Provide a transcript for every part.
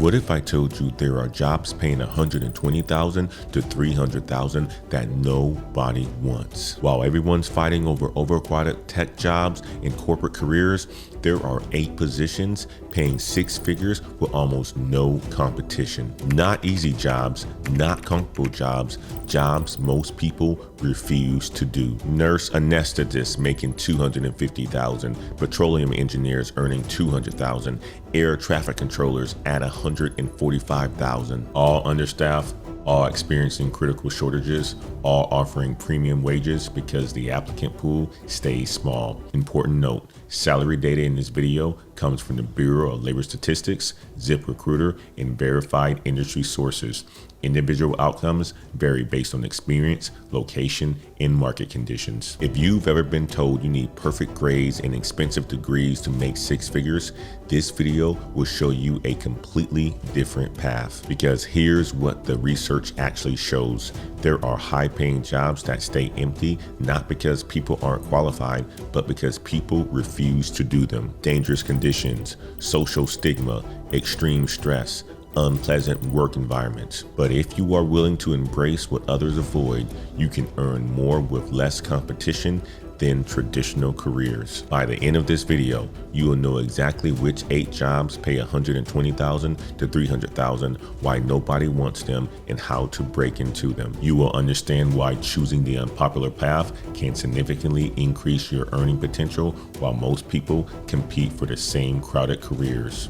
What if I told you there are jobs paying $120,000 to $300,000 that nobody wants? While everyone's fighting over overcrowded tech jobs and corporate careers, there are 8 positions paying 6 figures with almost no competition. Not easy jobs, not comfortable jobs, jobs most people refuse to do. Nurse anesthetist making $250,000, petroleum engineers earning $200,000, air traffic controllers at $145,000, all understaffed, all experiencing critical shortages, all offering premium wages because the applicant pool stays small. Important note, salary data in this video comes from the Bureau of Labor Statistics, ZipRecruiter, and verified industry sources. Individual outcomes vary based on experience, location, and market conditions. If you've ever been told you need perfect grades and expensive degrees to make 6 figures, this video will show you a completely different path. Because here's what the research actually shows. There are high-paying jobs that stay empty, not because people aren't qualified, but because people refuse to do them. Dangerous conditions, social stigma, extreme stress, unpleasant work environments. But if you are willing to embrace what others avoid, you can earn more with less competition than traditional careers. By the end of this video, you will know exactly which 8 jobs pay $120,000 to $300,000, why nobody wants them, and how to break into them. You will understand why choosing the unpopular path can significantly increase your earning potential while most people compete for the same crowded careers.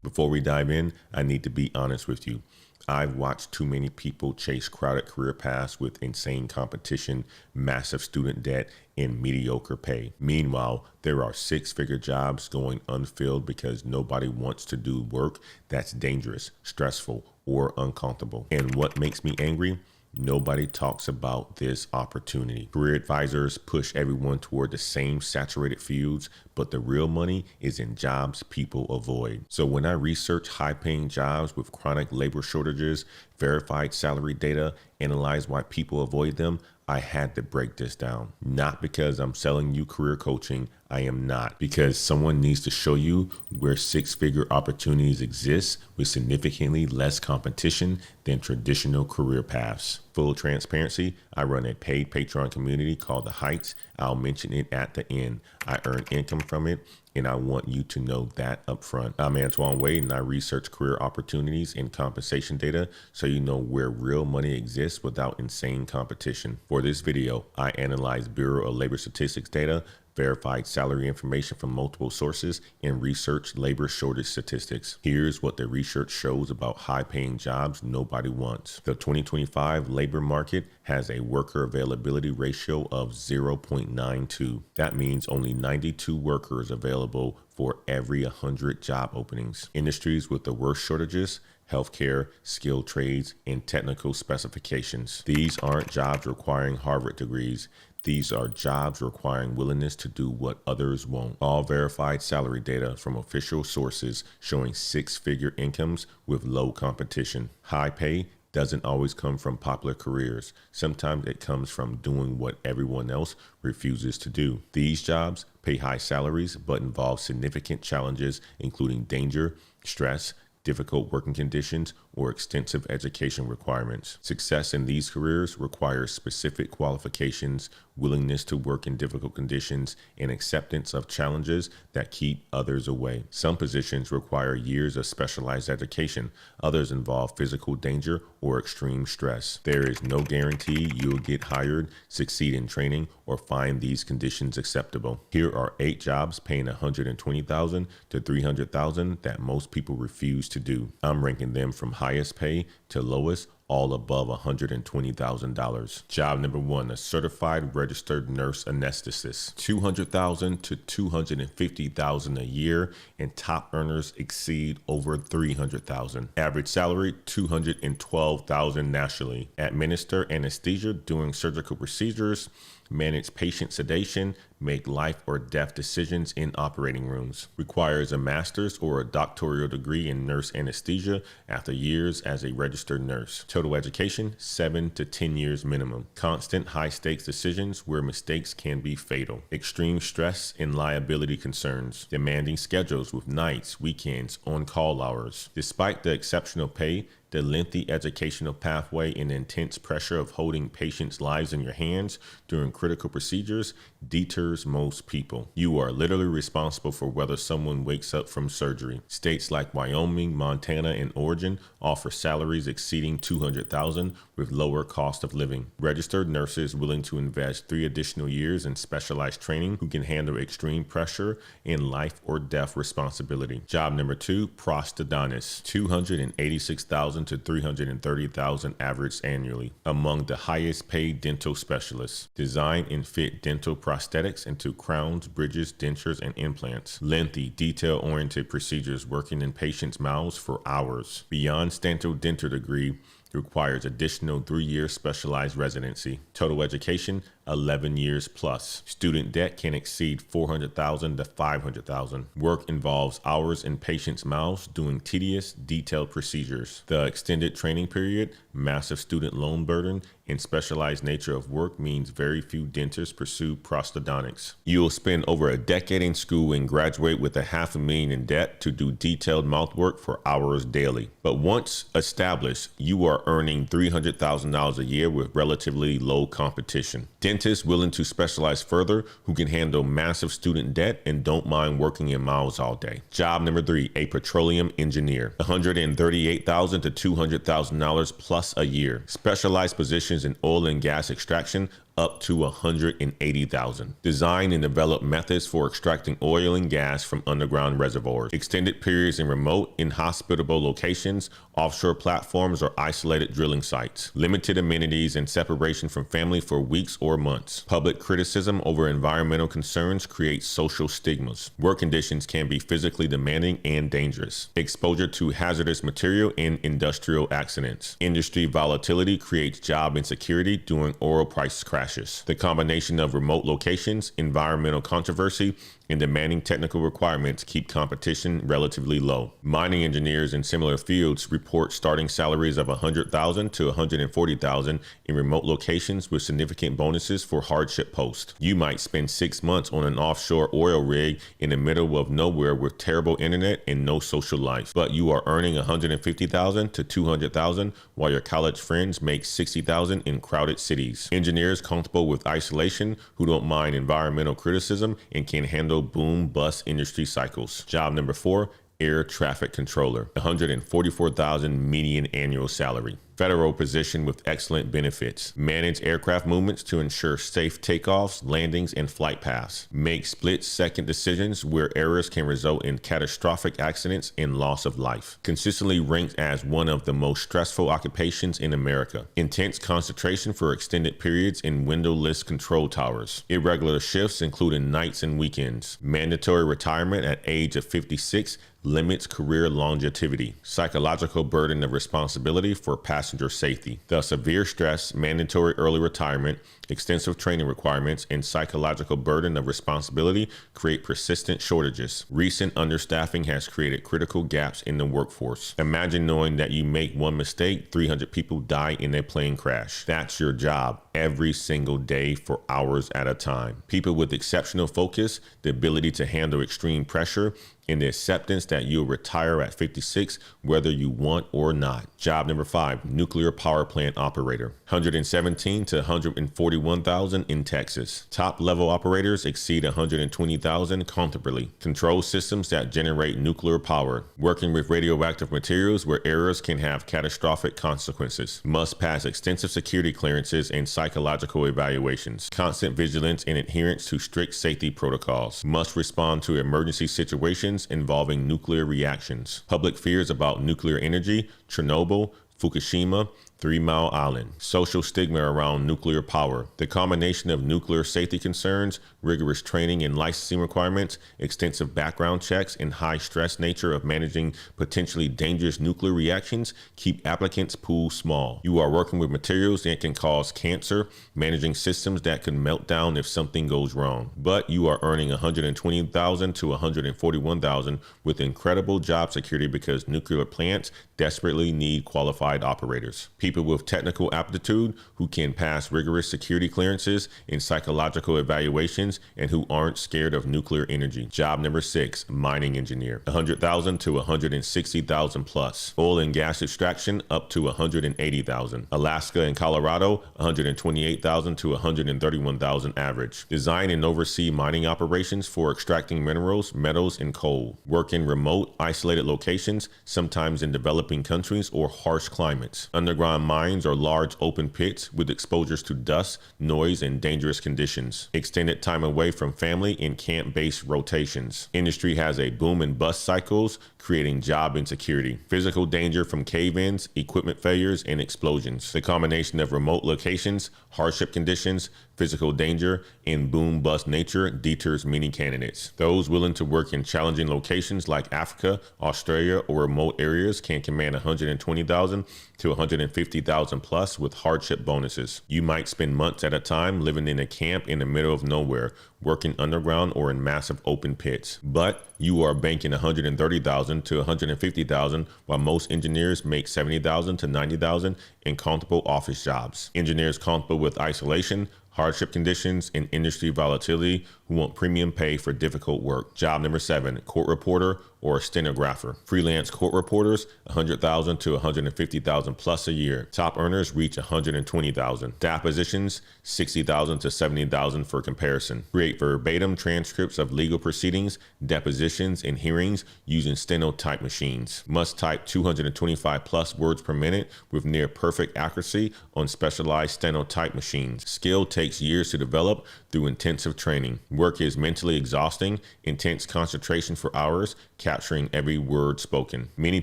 Before we dive in, I need to be honest with you. I've watched too many people chase crowded career paths with insane competition, massive student debt, and mediocre pay. Meanwhile, there are 6-figure jobs going unfilled because nobody wants to do work that's dangerous, stressful, or uncomfortable. And what makes me angry? Nobody talks about this opportunity. Career advisors push everyone toward the same saturated fields, but the real money is in jobs people avoid. So when I research high-paying jobs with chronic labor shortages, verified salary data, analyze why people avoid them, I had to break this down. Not because I'm selling you career coaching, I am not. Because someone needs to show you where 6-figure opportunities exist with significantly less competition than traditional career paths. Full transparency, I run a paid Patreon community called The Heights. I'll mention it at the end. I earn income from it, and I want you to know that up front. I'm Antoine Wade, and I research career opportunities and compensation data so you know where real money exists without insane competition. For this video, I analyze Bureau of Labor Statistics data, verified salary information from multiple sources, and research labor shortage statistics. Here's what the research shows about high-paying jobs nobody wants. The 2025 labor market has a worker availability ratio of 0.92. That means only 92 workers available for every 100 job openings. Industries with the worst shortages: healthcare, skilled trades, and technical specifications. These aren't jobs requiring Harvard degrees. These are jobs requiring willingness to do what others won't. All verified salary data from official sources showing 6-figure incomes with low competition. High pay doesn't always come from popular careers. Sometimes it comes from doing what everyone else refuses to do. These jobs pay high salaries but involve significant challenges, including danger, stress, difficult working conditions, or extensive education requirements. Success in these careers requires specific qualifications, willingness to work in difficult conditions, and acceptance of challenges that keep others away. Some positions require years of specialized education. Others involve physical danger or extreme stress. There is no guarantee you'll get hired, succeed in training, or find these conditions acceptable. Here are 8 jobs paying $120,000 to $300,000 that most people refuse to do. I'm ranking them from highest pay to lowest, all above $120,000. Job number 1, a certified registered nurse anesthetist, $200,000 to $250,000 a year, and top earners exceed over $300,000. Average salary $212,000 nationally. Administer anesthesia during surgical procedures. manage patient sedation, make life or death decisions in operating rooms. Requires a master's or a doctoral degree in nurse anesthesia after years as a registered nurse. Total education, 7 to 10 years minimum. Constant high-stakes decisions where mistakes can be fatal. Extreme stress and liability concerns. Demanding schedules with nights, weekends, on-call hours. Despite the exceptional pay, the lengthy educational pathway and intense pressure of holding patients' lives in your hands during critical procedures deters most people. You are literally responsible for whether someone wakes up from surgery. States like Wyoming, Montana, and Oregon offer salaries exceeding $200,000 with lower cost of living. Registered nurses willing to invest 3 additional years in specialized training who can handle extreme pressure and life or death responsibility. Job number 2, prosthodontist. $286,000 to $330,000 average annually. Among the highest paid dental specialists. Design and fit dental prosthetics into crowns, bridges, dentures, and implants. Lengthy, detail-oriented procedures working in patients' mouths for hours. Beyond standard dental degree requires additional 3-year specialized residency. Total education, 11 years plus. Student debt can exceed $400,000 to $500,000. Work involves hours in patients' mouths doing tedious, detailed procedures. The extended training period, massive student loan burden, and specialized nature of work means very few dentists pursue prosthodontics. You'll spend over a decade in school and graduate with $500,000 in debt to do detailed mouth work for hours daily. But once established, you are earning $300,000 a year with relatively low competition. Dentists willing to specialize further who can handle massive student debt and don't mind working in mouths all day. Job number 3, a petroleum engineer. $138,000 to $200,000 plus a year. Specialized positions in oil and gas extraction up to $180,000. Design and develop methods for extracting oil and gas from underground reservoirs. Extended periods in remote, inhospitable locations, offshore platforms, or isolated drilling sites. Limited amenities and separation from family for weeks or months. Public criticism over environmental concerns creates social stigmas. Work conditions can be physically demanding and dangerous. Exposure to hazardous material in industrial accidents. Industry volatility creates job insecurity during oil price crashes. The combination of remote locations, environmental controversy, and demanding technical requirements keep competition relatively low. Mining engineers in similar fields report starting salaries of $100,000 to $140,000 in remote locations with significant bonuses for hardship posts. You might spend 6 months on an offshore oil rig in the middle of nowhere with terrible internet and no social life, but you are earning $150,000 to $200,000 while your college friends make $60,000 in crowded cities. Engineers comfortable with isolation who don't mind environmental criticism and can handle boom-bust industry cycles. Job number 4, air traffic controller. $144,000 median annual salary. Federal position with excellent benefits. Manage aircraft movements to ensure safe takeoffs, landings, and flight paths. Make split-second decisions where errors can result in catastrophic accidents and loss of life. Consistently ranked as one of the most stressful occupations in America. Intense concentration for extended periods in windowless control towers. Irregular shifts including nights and weekends. Mandatory retirement at age of 56 limits career longevity. Psychological burden of responsibility for passenger safety. The severe stress, mandatory early retirement, extensive training requirements, and psychological burden of responsibility create persistent shortages. Recent understaffing has created critical gaps in the workforce. Imagine knowing that you make one mistake, 300 people die in a plane crash. That's your job every single day for hours at a time. People with exceptional focus, the ability to handle extreme pressure, and the acceptance that you'll retire at 56 whether you want or not. Job number 5, nuclear power plant operator. $117,000 to $141,000 in Texas. Top level operators exceed $120,000 comfortably. Control systems that generate nuclear power. Working with radioactive materials where errors can have catastrophic consequences. Must pass extensive security clearances and psychological evaluations. Constant vigilance and adherence to strict safety protocols. Must respond to emergency situations involving nuclear reactions. Public fears about nuclear energy, Chernobyl, Fukushima, 3 Mile Island. Social stigma around nuclear power. The combination of nuclear safety concerns, rigorous training and licensing requirements, extensive background checks, and high stress nature of managing potentially dangerous nuclear reactions keep applicants' pools small. You are working with materials that can cause cancer, managing systems that could melt down if something goes wrong. But you are earning $120,000 to $141,000 with incredible job security because nuclear plants desperately need qualified operators. People with technical aptitude who can pass rigorous security clearances and psychological evaluations and who aren't scared of nuclear energy. Job number 6, mining engineer. $100,000 to $160,000 plus. Oil and gas extraction up to $180,000. Alaska and Colorado, $128,000 to $131,000 average. Design and oversee mining operations for extracting minerals, metals, and coal. Work in remote, isolated locations, sometimes in developing countries or harsh climates. Underground mines are large open pits with exposures to dust, noise, and dangerous conditions. Extended time away from family and camp-based rotations. Industry has a boom and bust cycles, creating job insecurity. Physical danger from cave-ins, equipment failures, and explosions. The combination of remote locations, hardship conditions, physical danger, and boom-bust nature deters many candidates. Those willing to work in challenging locations like Africa, Australia, or remote areas can command $120,000 to $150,000 plus with hardship bonuses. You might spend months at a time living in a camp in the middle of nowhere, working underground or in massive open pits. But you are banking $130,000 to $150,000, while most engineers make $70,000 to $90,000 in comfortable office jobs. Engineers comfortable with isolation, hardship conditions, and industry volatility who want premium pay for difficult work. Job number 7, court reporter or stenographer. Freelance court reporters, $100,000 to $150,000 plus a year. Top earners reach $120,000. Staff positions, $60,000 to $70,000 for comparison. Create verbatim transcripts of legal proceedings, depositions, and hearings using stenotype machines. Must type 225 plus words per minute with near perfect accuracy on specialized stenotype machines. Skill takes years to develop through intensive training. Work is mentally exhausting, intense concentration for hours, capturing every word spoken. Many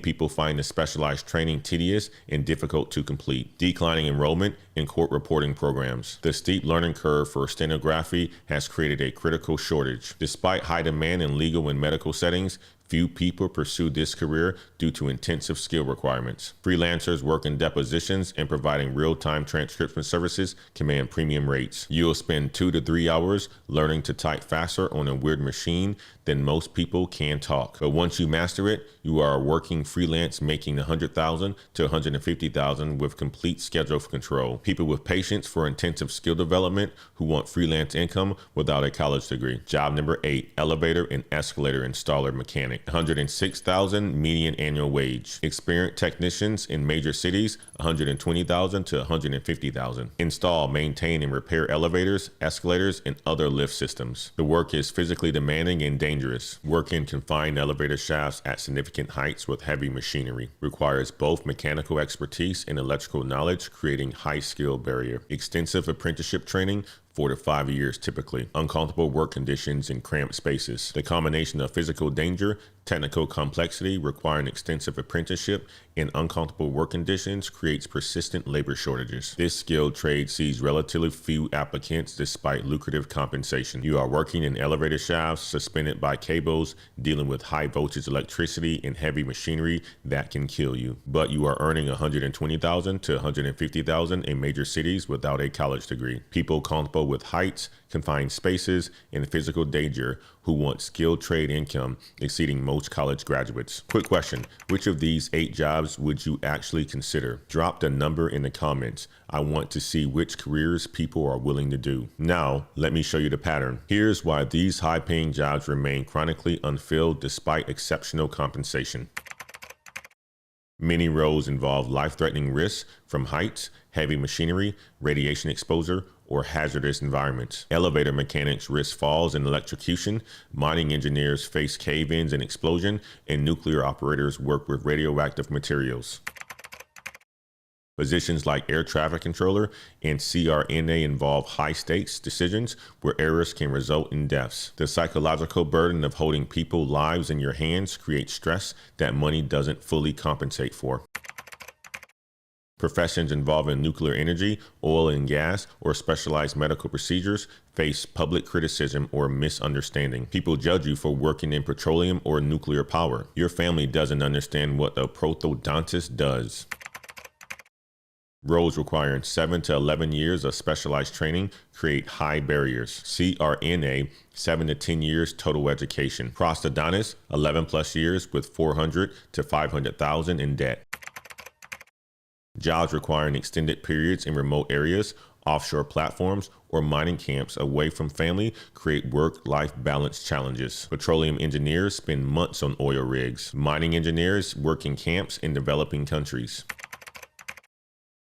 people find the specialized training tedious and difficult to complete. Declining enrollment in court reporting programs. The steep learning curve for stenography has created a critical shortage. Despite high demand in legal and medical settings, few people pursue this career due to intensive skill requirements. Freelancers work in depositions and providing real-time transcription services command premium rates. You'll spend 2 to 3 hours learning to type faster on a weird machine than most people can talk. But once you master it, you are working freelance making $100,000 to $150,000 with complete schedule control. People with patience for intensive skill development who want freelance income without a college degree. Job number 8, elevator and escalator installer mechanic. $106,000 median annual wage. Experienced technicians in major cities, $120,000 to $150,000. Install, maintain, and repair elevators, escalators, and other lift systems. The work is physically demanding and dangerous. Work in confined elevator shafts at significant heights with heavy machinery. Requires both mechanical expertise and electrical knowledge, creating high skill barrier. Extensive apprenticeship training, 4 to 5 years typically. Uncomfortable work conditions in cramped spaces. The combination of physical danger, technical complexity requiring extensive apprenticeship, and uncomfortable work conditions creates persistent labor shortages. This skilled trade sees relatively few applicants despite lucrative compensation. You are working in elevator shafts, suspended by cables, dealing with high voltage electricity and heavy machinery that can kill you. But you are earning $120,000 to $150,000 in major cities without a college degree. People comfortable with heights, confined spaces, and physical danger who want skilled trade income exceeding most college graduates. Quick question, which of these 8 jobs would you actually consider? Drop the number in the comments. I want to see which careers people are willing to do. Now, let me show you the pattern. Here's why these high-paying jobs remain chronically unfilled despite exceptional compensation. Many roles involve life-threatening risks from heights, heavy machinery, radiation exposure, or hazardous environments. Elevator mechanics risk falls and electrocution, mining engineers face cave-ins and explosion, and nuclear operators work with radioactive materials. Positions like air traffic controller and CRNA involve high-stakes decisions where errors can result in deaths. The psychological burden of holding people's lives in your hands creates stress that money doesn't fully compensate for. Professions involving nuclear energy, oil and gas, or specialized medical procedures face public criticism or misunderstanding. People judge you for working in petroleum or nuclear power. Your family doesn't understand what a prosthodontist does. Roles requiring 7 to 11 years of specialized training create high barriers. CRNA, 7 to 10 years total education. Prosthodontist, 11 plus years with 400 to 500,000 in debt. Jobs requiring extended periods in remote areas, offshore platforms, or mining camps away from family create work-life balance challenges. Petroleum engineers spend months on oil rigs. Mining engineers work in camps in developing countries.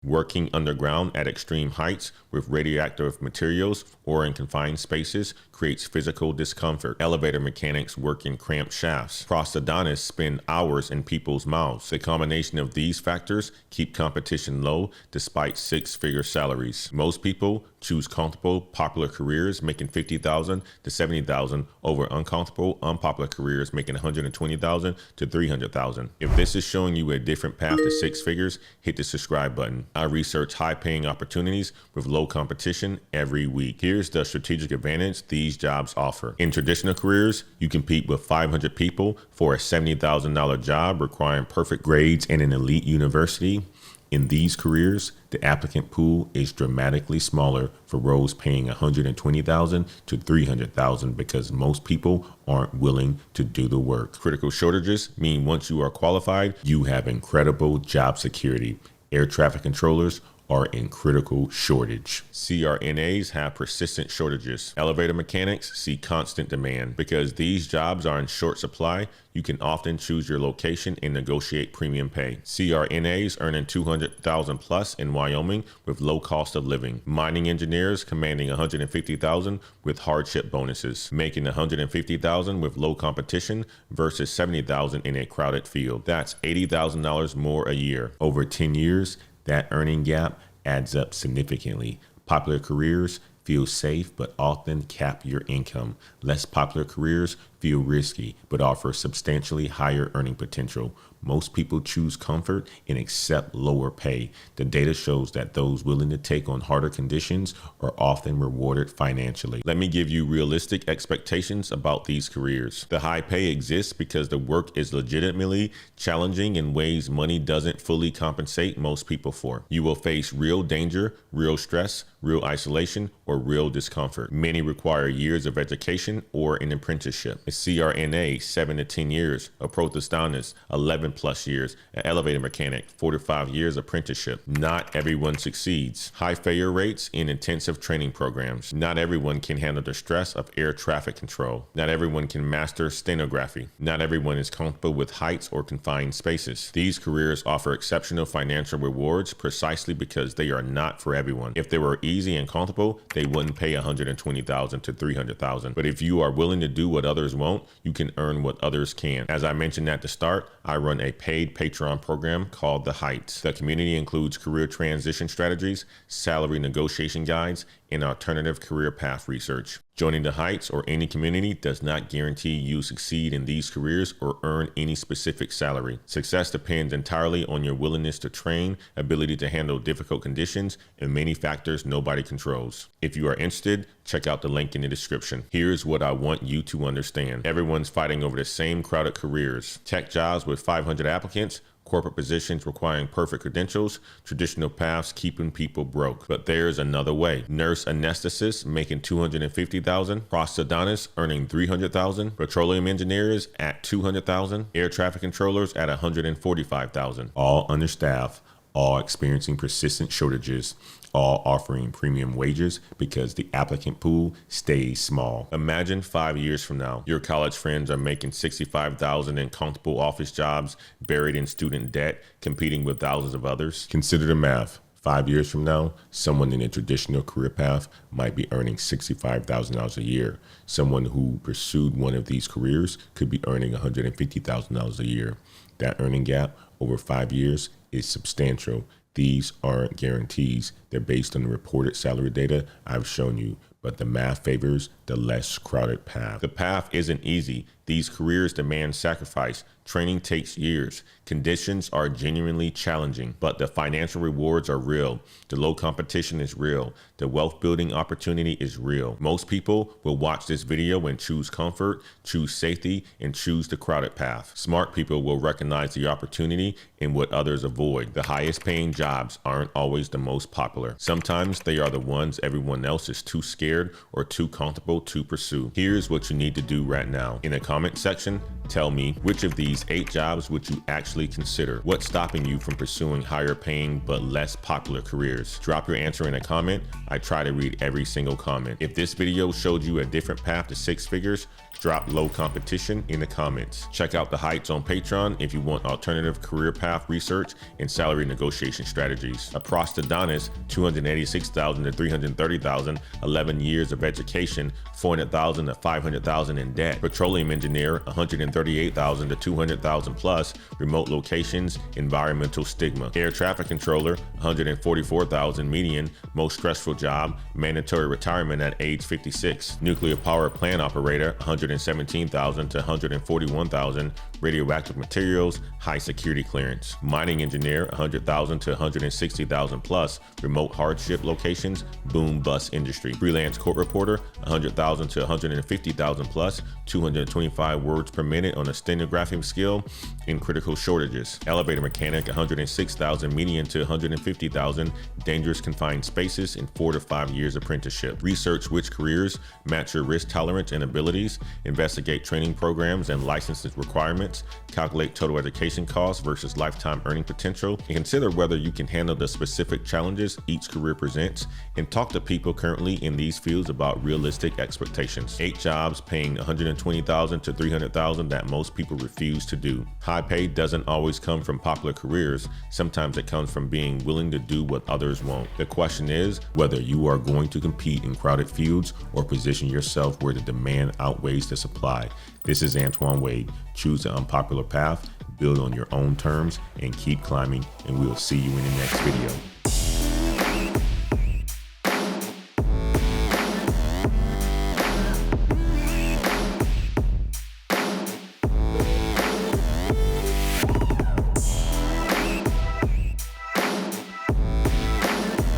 Working underground at extreme heights with radioactive materials or in confined spaces creates physical discomfort. Elevator mechanics work in cramped shafts. Prosthodontists spend hours in people's mouths. The combination of these factors keep competition low despite six-figure salaries. Most people choose comfortable, popular careers making $50,000 to $70,000 over uncomfortable, unpopular careers making $120,000 to $300,000. If this is showing you a different path to six figures, hit the subscribe button. I research high-paying opportunities with low competition every week. Here's the strategic advantage these jobs offer. In traditional careers, you compete with 500 people for a $70,000 job requiring perfect grades in an elite university. In these careers, the applicant pool is dramatically smaller for roles paying $120,000 to $300,000 because most people aren't willing to do the work. Critical shortages mean once you are qualified, you have incredible job security. Air traffic controllers are in critical shortage. CRNAs have persistent shortages. Elevator mechanics see constant demand. Because these jobs are in short supply, you can often choose your location and negotiate premium pay. CRNAs earning $200,000 plus in Wyoming with low cost of living. Mining engineers commanding $150,000 with hardship bonuses, making $150,000 with low competition versus $70,000 in a crowded field. That's $80,000 more a year. Over 10 years, that earning gap adds up significantly. Popular careers feel safe but often cap your income. Less popular careers feel risky but offer substantially higher earning potential. Most people choose comfort and accept lower pay. The data shows that those willing to take on harder conditions are often rewarded financially. Let me give you realistic expectations about these careers. The high pay exists because the work is legitimately challenging in ways money doesn't fully compensate most people for. You will face real danger, real stress, real isolation, or real discomfort. Many require years of education or an apprenticeship. A CRNA, 7 to 10 years. A prosthodontist, 11 plus years. An elevator mechanic, 4 to 5 years apprenticeship. Not everyone succeeds. High failure rates in intensive training programs. Not everyone can handle the stress of air traffic control. Not everyone can master stenography. Not everyone is comfortable with heights or confined spaces. These careers offer exceptional financial rewards precisely because they are not for everyone. If they were easy and comfortable, they wouldn't pay $120,000 to $300,000. But if you are willing to do what others won't, you can earn what others can. As I mentioned at the start, I run a paid Patreon program called The Heights. The community includes career transition strategies, salary negotiation guides, and alternative career path research. Joining The Heights or any community does not guarantee you succeed in these careers or earn any specific salary. Success depends entirely on your willingness to train, ability to handle difficult conditions, and many factors nobody controls. If you are interested, check out the link in the description. Here's what I want you to understand. Everyone's fighting over the same crowded careers. Tech jobs with 500 applicants, corporate positions requiring perfect credentials, traditional paths keeping people broke. But there's another way. Nurse anesthetist making $250,000, prosthodontists earning $300,000, petroleum engineers at $200,000, air traffic controllers at $145,000. All understaffed, all experiencing persistent shortages, all offering premium wages because the applicant pool stays small. Imagine 5 years from now, your college friends are making $65,000 in comfortable office jobs, buried in student debt, competing with thousands of others. Consider the math. 5 years from now, someone in a traditional career path might be earning $65,000 a year. Someone who pursued one of these careers could be earning $150,000 a year. That earning gap over 5 years is substantial. These aren't guarantees. They're based on the reported salary data I've shown you, but the math favors the less crowded path. The path isn't easy. These careers demand sacrifice, Training takes years. Conditions are genuinely challenging, but the financial rewards are real. The low competition is real. The wealth building opportunity is real. Most people will watch this video and choose comfort, choose safety, and choose the crowded path. Smart people will recognize the opportunity in what others avoid. The highest paying jobs aren't always the most popular. Sometimes they are the ones everyone else is too scared or too comfortable to pursue. Here's what you need to do right now. In the comment section, tell me which of these 8 jobs would you actually consider? What's stopping you from pursuing higher paying but less popular careers? Drop your answer in a comment. I try to read every single comment. If this video showed you a different path to 6 figures, drop low competition in the comments. Check out the Heights on Patreon if you want alternative career path research and salary negotiation strategies. A prostodontist, $286,000 to $330,000, 11 years of education, $400,000 to $500,000 in debt. Petroleum engineer, $138,000 to $200,000 plus, remote locations, environmental stigma. Air traffic controller, $144,000 median, most stressful job, mandatory retirement at age 56. Nuclear power plant operator, $117,000 to $141,000, radioactive materials, high security clearance. Mining engineer, $100,000 to $160,000 plus, remote hardship locations, boom bust industry. Freelance court reporter, $100,000 to $150,000 plus, 225 words per minute on a stenography skill in critical shortages. Elevator mechanic, $106,000 median to $150,000, dangerous confined spaces in 4 to 5 years apprenticeship. Research which careers match your risk tolerance and abilities, investigate training programs and licenses requirements, calculate total education costs versus lifetime earning potential, and consider whether you can handle the specific challenges each career presents, and talk to people currently in these fields about realistic expectations. 8 jobs paying $120,000 to $300,000 that most people refuse to do. High pay doesn't always come from popular careers. Sometimes it comes from being willing to do what others won't. The question is whether you are going to compete in crowded fields or position yourself where the demand outweighs the supply. This is Antoine Wade. Choose the unpopular path, build on your own terms, and keep climbing, and we'll see you in the next video.